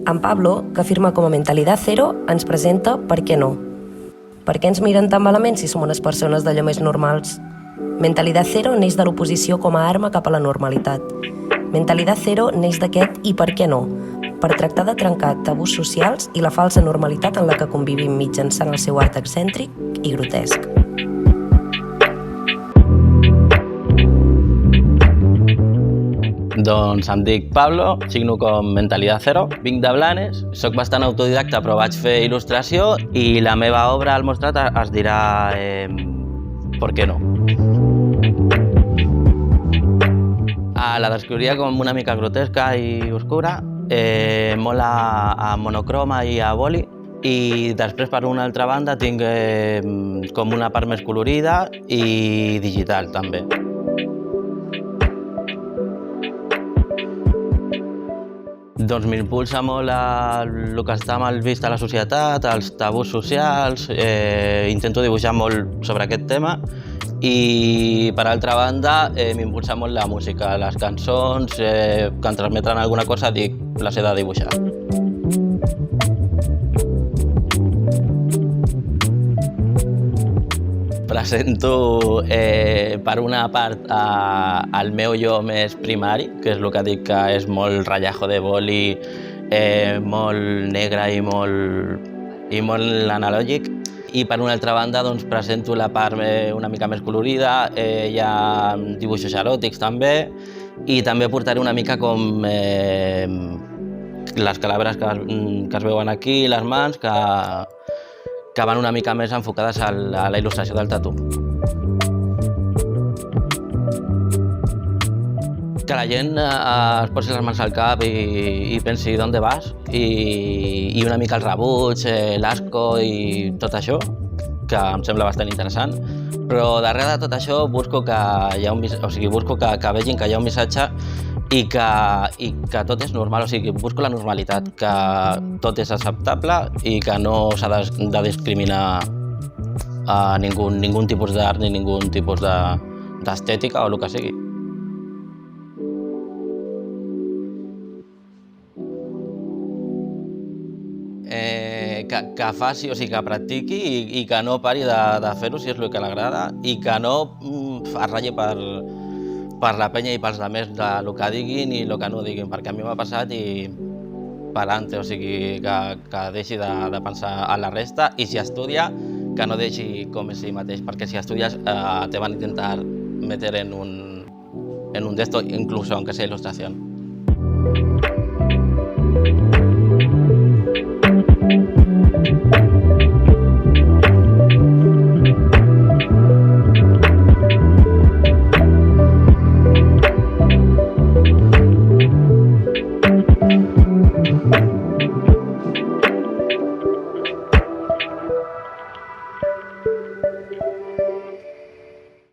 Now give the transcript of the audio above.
En Pablo, que firma com a Mentalidad Cero, ens presenta Per què no. Per què ens miren tan malament si som unes persones d'allò més normals? Mentalidad Cero neix de l'oposició com a arma cap a la normalitat. Mentalidad Cero neix d'aquest i per què no, per tractar de trencar tabús socials i la falsa normalitat en la que convivim mitjançant el seu art excèntric i grotesc. Doncs em dic Pablo, signo com Mentalidad Cero, vinc de Blanes, soc bastant autodidacta però vaig fer il·lustració i la meva obra al mostrat es dirà ¿Por qué no? La descriuria com una mica grotesca i oscura, molt a monocroma i a boli, i després per una altra banda tinc com una part més colorida i digital també. Doncs m'impulsa molt el que està mal vist a la societat, els tabús socials, intento dibuixar molt sobre aquest tema i per altra banda m'impulsa molt la música, les cançons que em transmeten alguna cosa, dic, les he de dibuixar. Presento per una part el meu jo més primari, que és el que dic que és molt ratllajo de boli, molt negre i molt analògic. I per una altra banda doncs, presento la part una mica més colorida, hi ha dibuixos eròtics també, i també portaré una mica com les calabres que es veuen aquí, les mans, que van una mica més enfocades a la il·lustració del tatu. Que la gent es posi les mans al cap i pensi d'on vas i una mica el rebuig, l'asco i tot això, que em sembla bastant interessant. Però darrere de tot això busco que vegin que hi ha un missatge i que tot és normal, o sigui, busco la normalitat, que tot és acceptable i que no s'ha de discriminar a ningú tipus d'art ni ningú tipus d'estètica o el que sigui. Que faci, o sigui, que practiqui i que no pari de fer-ho si és el que l'agrada i que no es ratlli per la penya i pels altres del que diguin i el que no diguin, perquè a mi m'ha passat i pa'lante, o sigui, que deixi de pensar en la resta i si estudia, que no deixi com és ell mateix, perquè si estudies te van a intentar meter en un d'esto, incluso aunque sea ilustración.